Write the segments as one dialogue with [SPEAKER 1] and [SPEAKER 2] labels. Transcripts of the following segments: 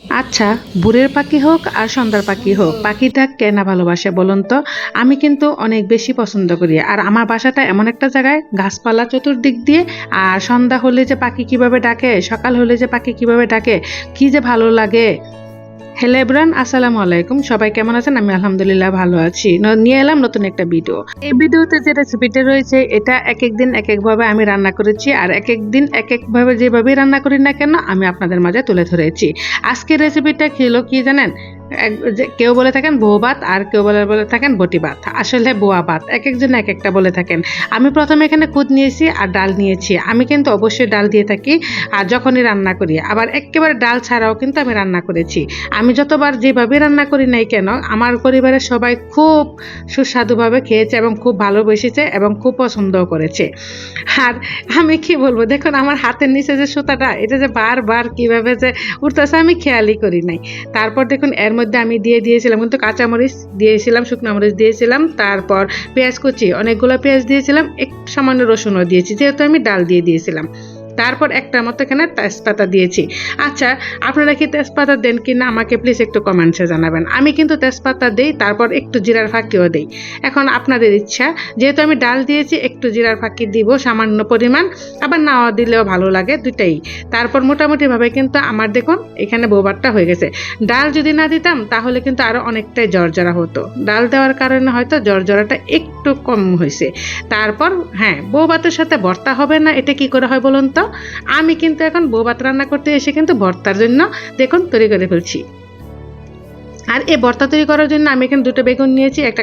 [SPEAKER 1] আচ্ছা, ভোরের পাখি হোক আর সন্ধ্যার পাখি হোক, পাখিটা কে না ভালোবাসে বলুন তো? আমি কিন্তু অনেক বেশি পছন্দ করি। আর আমার বাসাটা এমন একটা জায়গায়, গাছপালা চতুর্দিক দিয়ে। আর সন্ধ্যা হলে যে পাখি কিভাবে ডাকে, সকাল হলে যে পাখি কিভাবে ডাকে, কি যে ভালো লাগে। হ্যালো এভরিওয়ান, আসসালামু আলাইকুম। সবাই কেমন আছেন? আমি আলহামদুলিল্লাহ ভালো আছি। নিয়ে এলাম নতুন একটা ভিডিও। এই ভিডিওতে যে রেসিপিটা রয়েছে, এটা এক এক দিন এক এক ভাবে আমি রান্না করেছি, আর এক এক দিন এক এক ভাবে যেভাবে রান্না করি না কেন আমি আপনাদের মাঝে তুলে ধরেছি। আজকের রেসিপিটা খেলো কি জানেন? কেউ বলে থাকেন বউ ভাত, আর কেউ বলে থাকেন বটি ভাত। আসলে বোয়া ভাত, এক একজন এক একটা বলে থাকেন। আমি প্রথমে এখানে খুদ নিয়েছি আর ডাল নিয়েছি। আমি কিন্তু অবশ্যই ডাল দিয়ে থাকি আর যখনই রান্না করি, আবার একেবারে ডাল ছাড়াও কিন্তু আমি রান্না করেছি। আমি যতবার যেভাবে রান্না করি নাই কেন, আমার পরিবারের সবাই খুব সুস্বাদুভাবে খেয়েছে এবং খুব ভালোবেসেছে এবং খুব পছন্দও করেছে। আর আমি কি বলবো, দেখুন আমার হাতের নিচে যে সুতাটা, এটা যে বারবার কিভাবে যে উঠতেছে আমি খেয়ালই করি নাই। তারপর দেখুন এর মধ্যে আমি দিয়েছিলাম কিন্তু কাঁচামরিচ দিয়েছিলাম, শুকনো মরিচ দিয়েছিলাম, তারপর পেঁয়াজ কুচি অনেকগুলো পেঁয়াজ দিয়েছিলাম, একটু সামান্য রসুনও দিয়েছি যেহেতু আমি ডাল দিয়েছিলাম। তারপর একটা মতো এখানে তেজপাতা দিয়েছি। আচ্ছা, আপনারা কি তেজপাতা দেন কিনা আমাকে প্লিজ একটু কমেন্টসে জানাবেন। আমি কিন্তু তেজপাতা দেই, তারপর একটু জিরার ফাঁকিও দেই। এখন আপনাদের ইচ্ছা, যেহেতু আমি ডাল দিয়েছি একটু জিরার ফাঁকি দিব সামান্য পরিমাণ, আবার নাও দিলেও ভালো লাগে, দুটাই। তারপর মোটামুটিভাবে কিন্তু আমার দেখুন এখানে বৌভাতটা হয়ে গেছে। ডাল যদি না দিতাম তাহলে কিন্তু আরও অনেকটাই জর্জরা হতো। ডাল দেওয়ার কারণে হয়তো জর্জরাটা একটু কম হয়েছে। তারপর হ্যাঁ, বৌভাতের সাথে ভর্তা হবে না, এটা কি করে হয় বলুন তো? আমি কিন্তু এখন বউ ভাত রান্না করতে এসে কিন্তু ভর্তার জন্য দেখুন তৈরি করে ফেলছি। আর এই ভর্তা তৈরি করার জন্য আমি এখানে দুটো বেগুন নিয়েছি, একটা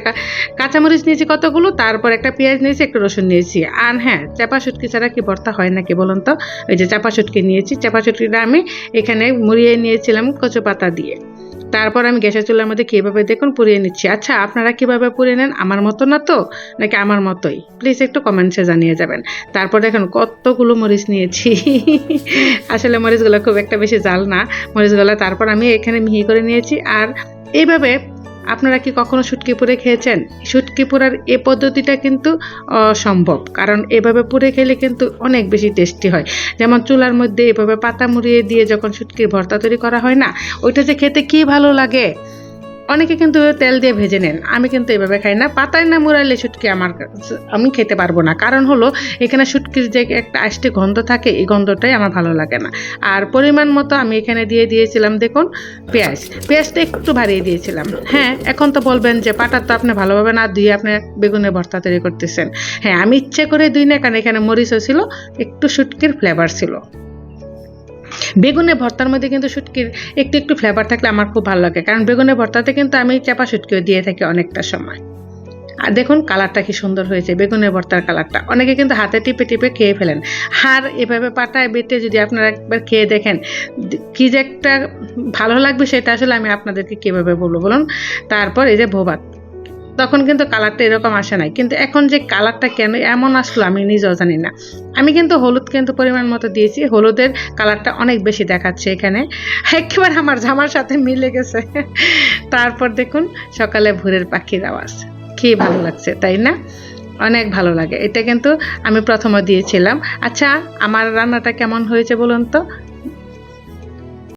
[SPEAKER 1] কাঁচামরিচ নিয়েছি কতগুলো, তারপর একটা পেঁয়াজ নিয়েছি, একটু রসুন নিয়েছি। আর হ্যাঁ, চাপা শুটকি ছাড়া কি ভর্তা হয় নাকি বলুন তো? ওই যে চাপা শুটকি নিয়েছি, চাপা শুটকিটা আমি এখানে মুড়িয়ে নিয়েছিলাম কচু পাতা দিয়ে। তারপর আমি গ্যাসের চুলার মধ্যে কীভাবে দেখুন পুড়িয়ে নিচ্ছি। আচ্ছা, আপনারা কিভাবে পুড়িয়ে নেন? আমার মতো না তো, নাকি আমার মতোই? প্লিজ একটু কমেন্টসে জানিয়ে যাবেন। তারপর দেখুন কতগুলো মরিচ নিয়েছি। আসলে মরিচগুলো খুব একটা বেশি জাল না মরিচগুলো। তারপর আমি এখানে মিহি করে নিয়েছি। আর এইভাবে আপনারা কি কখনো শুটকি পুড়ে খেয়েছেন? শুটকি পোড়ার এই পদ্ধতিটা কিন্তু অসম্ভব, কারণ এভাবে পুড়ে খেলে কিন্তু অনেক বেশি টেস্টি হয়। যেমন চুলার মধ্যে এভাবে পাতা মুড়িয়ে দিয়ে যখন শুটকির ভর্তা তৈরি করা হয় না, ওইটা যে খেতে কি ভালো লাগে। অনেকে কিন্তু তেল দিয়ে ভেজে নেন, আমি কিন্তু এভাবে খাই না। পাতায় না মুড়াইলে শুটকি আমি খেতে পারবো না, কারণ হলো এখানে শুটকির যে একটা আষ্টে গন্ধ থাকে, এই গন্ধটাই আমার ভালো লাগে না। আর পরিমাণ মতো আমি এখানে দিয়েছিলাম দেখুন পেঁয়াজটা একটু বাড়িয়ে দিয়েছিলাম। হ্যাঁ, এখন তো বলবেন যে পাটা তো আপনি ভালোভাবে না ধুয়ে আপনি বেগুনের ভর্তা তৈরি করতেছেন। হ্যাঁ, আমি ইচ্ছে করে ধুই না, কারণ এখানে মরিচও ছিল, একটু শুটকির ফ্লেভার ছিল। বেগুনের ভর্তার মধ্যে কিন্তু শুটকির একটু একটু ফ্লেভার থাকলে আমার খুব ভালো লাগে, কারণ বেগুনের ভর্তাতে কিন্তু আমি চাপা শুটকিও দিয়ে থাকি অনেকটা সময়। আর দেখুন কালারটা কি সুন্দর হয়েছে, বেগুনের ভর্তার কালারটা। অনেকে কিন্তু হাতে টিপে টিপে খেয়ে ফেলেন। আর এভাবে পাটায় বেটে যদি আপনারা একবার খেয়ে দেখেন, কি যে একটা ভালো লাগবে সেটা আসলে আমি আপনাদেরকে কীভাবে বলবো বলুন। তারপর এই যে ভোবাত, তখন কিন্তু কালারটা এরকম আসে নাই, কিন্তু এখন যে কালারটা কেন এমন আসলো আমি নিজেও জানি না। আমি কিন্তু হলুদ কিন্তু পরিমাণ মতো দিয়েছি, হলুদের কালারটা অনেক বেশি দেখাচ্ছে এখানে, একেবারে আমার জামার সাথে মিলে গেছে। তারপর দেখুন সকালে ভোরের পাখির আওয়াজ, কি ভালো লাগছে তাই না? অনেক ভালো লাগে। এটা কিন্তু আমি প্রথমে দিয়েছিলাম। আচ্ছা, আমার রান্নাটা কেমন হয়েছে বলুন তো?